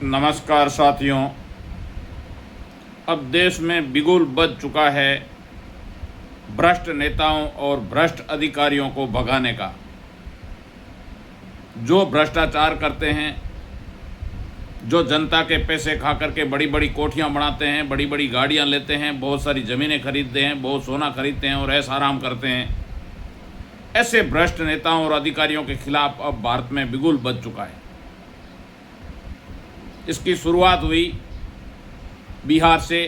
नमस्कार साथियों। अब देश में बिगुल बज चुका है भ्रष्ट नेताओं और भ्रष्ट अधिकारियों को भगाने का। जो भ्रष्टाचार करते हैं, जो जनता के पैसे खा करके बड़ी बड़ी कोठियां बनाते हैं, बड़ी बड़ी गाड़ियां लेते हैं, बहुत सारी ज़मीनें खरीदते हैं, बहुत सोना खरीदते हैं और ऐसा आराम करते हैं, ऐसे भ्रष्ट नेताओं और अधिकारियों के खिलाफ अब भारत में बिगुल बज चुका है। इसकी शुरुआत हुई बिहार से।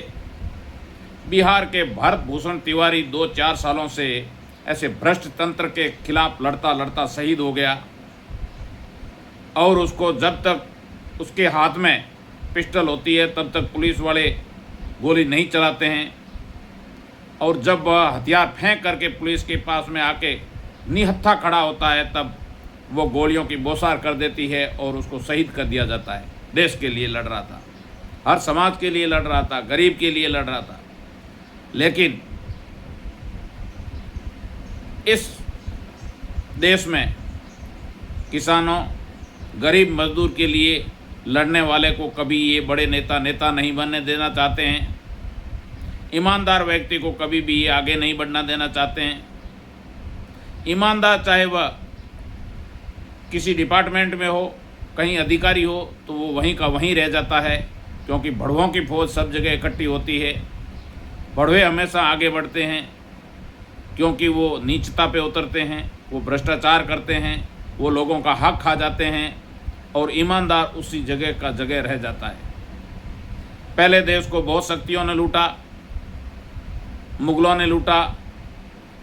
बिहार के भरत भूषण तिवारी 2-4 सालों से ऐसे भ्रष्ट तंत्र के खिलाफ लड़ता लड़ता शहीद हो गया और उसको जब तक उसके हाथ में पिस्टल होती है तब तक पुलिस वाले गोली नहीं चलाते हैं, और जब वह हथियार फेंक करके पुलिस के पास में आके निहत्था खड़ा होता है तब वो गोलियों की बौछार कर देती है और उसको शहीद कर दिया जाता है। देश के लिए लड़ रहा था, हर समाज के लिए लड़ रहा था, गरीब के लिए लड़ रहा था। लेकिन इस देश में किसानों, गरीब मजदूर के लिए लड़ने वाले को कभी ये बड़े नेता नहीं बनने देना चाहते हैं। ईमानदार व्यक्ति को कभी भी ये आगे नहीं बढ़ना देना चाहते हैं। ईमानदार चाहे वह किसी डिपार्टमेंट में हो, कहीं अधिकारी हो, तो वो वहीं का वहीं रह जाता है, क्योंकि भड़ुओं की फौज सब जगह इकट्ठी होती है। भड़वे हमेशा आगे बढ़ते हैं क्योंकि वो नीचता पे उतरते हैं, वो भ्रष्टाचार करते हैं, वो लोगों का हक खा जाते हैं, और ईमानदार उसी जगह का जगह रह जाता है। पहले देश को बहुत शक्तियों ने लूटा, मुगलों ने लूटा,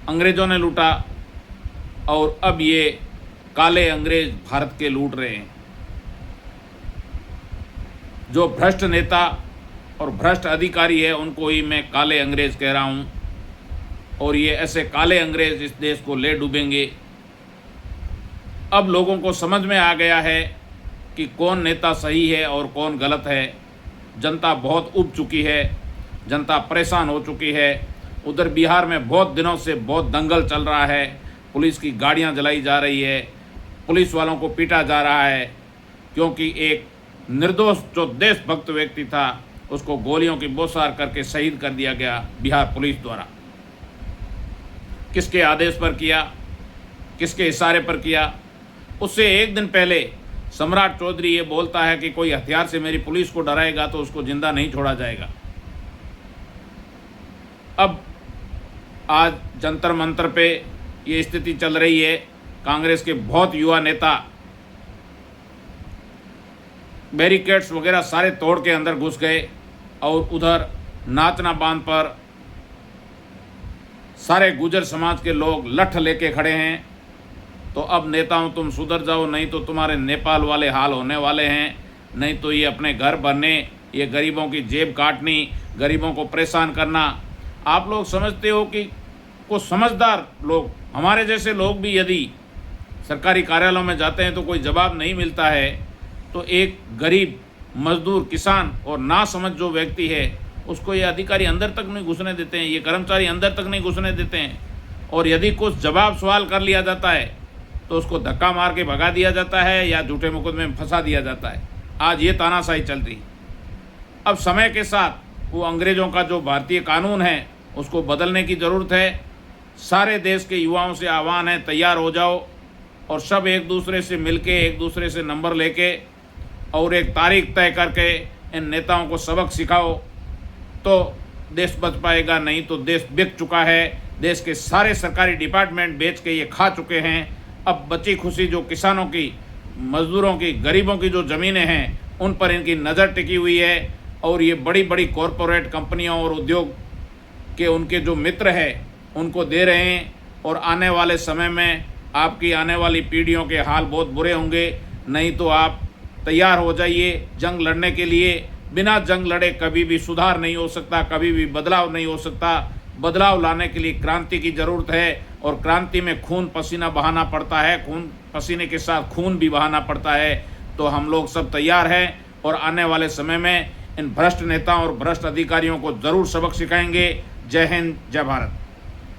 अंग्रेज़ों ने लूटा, और अब ये काले अंग्रेज भारत के लूट रहे हैं। जो भ्रष्ट नेता और भ्रष्ट अधिकारी है उनको ही मैं काले अंग्रेज कह रहा हूँ, और ये ऐसे काले अंग्रेज इस देश को ले डूबेंगे। अब लोगों को समझ में आ गया है कि कौन नेता सही है और कौन गलत है। जनता बहुत उब चुकी है, जनता परेशान हो चुकी है। उधर बिहार में बहुत दिनों से बहुत दंगल चल रहा है, पुलिस की गाड़ियां जलाई जा रही है, पुलिस वालों को पीटा जा रहा है, क्योंकि एक निर्दोष जो देशभक्त व्यक्ति था उसको गोलियों की बौछार करके शहीद कर दिया गया बिहार पुलिस द्वारा। किसके आदेश पर किया, किसके इशारे पर किया? उससे एक दिन पहले सम्राट चौधरी ये बोलता है कि कोई हथियार से मेरी पुलिस को डराएगा तो उसको जिंदा नहीं छोड़ा जाएगा। अब आज जंतर मंतर पे ये स्थिति चल रही है। कांग्रेस के बहुत युवा नेता बैरिकेड्स वगैरह सारे तोड़ के अंदर घुस गए, और उधर नाचना बांध पर सारे गुर्जर समाज के लोग लठ लेके खड़े हैं। तो अब नेताओं तुम सुधर जाओ, नहीं तो तुम्हारे नेपाल वाले हाल होने वाले हैं। नहीं तो ये अपने घर भरने, ये गरीबों की जेब काटनी, गरीबों को परेशान करना। आप लोग समझते हो कि कुछ समझदार लोग, हमारे जैसे लोग भी यदि सरकारी कार्यालयों में जाते हैं तो कोई जवाब नहीं मिलता है, तो एक गरीब मजदूर, किसान और ना समझ जो व्यक्ति है उसको ये अधिकारी अंदर तक नहीं घुसने देते हैं, ये कर्मचारी अंदर तक नहीं घुसने देते हैं। और यदि कुछ जवाब सवाल कर लिया जाता है तो उसको धक्का मार के भगा दिया जाता है या झूठे मुकदमे में फंसा दिया जाता है। आज ये तानाशाही चल रही। अब समय के साथ वो अंग्रेज़ों का जो भारतीय कानून है उसको बदलने की ज़रूरत है। सारे देश के युवाओं से आह्वान है, तैयार हो जाओ और सब एक दूसरे से मिलके, एक दूसरे से नंबर लेके और एक तारीख तय करके इन नेताओं को सबक सिखाओ, तो देश बच पाएगा। नहीं तो देश बिक चुका है। देश के सारे सरकारी डिपार्टमेंट बेच के ये खा चुके हैं। अब बची खुशी जो किसानों की, मजदूरों की, गरीबों की जो ज़मीनें हैं उन पर इनकी नज़र टिकी हुई है, और ये बड़ी बड़ी कॉरपोरेट कंपनियों और उद्योग के उनके जो मित्र हैं उनको दे रहे हैं। और आने वाले समय में आपकी आने वाली पीढ़ियों के हाल बहुत बुरे होंगे। नहीं तो आप तैयार हो जाइए जंग लड़ने के लिए। बिना जंग लड़े कभी भी सुधार नहीं हो सकता, कभी भी बदलाव नहीं हो सकता। बदलाव लाने के लिए क्रांति की ज़रूरत है, और क्रांति में खून पसीना बहाना पड़ता है, खून पसीने के साथ खून भी बहाना पड़ता है। तो हम लोग सब तैयार हैं, और आने वाले समय में इन भ्रष्ट नेताओं और भ्रष्ट अधिकारियों को ज़रूर सबक सिखाएंगे। जय हिंद, जय भारत।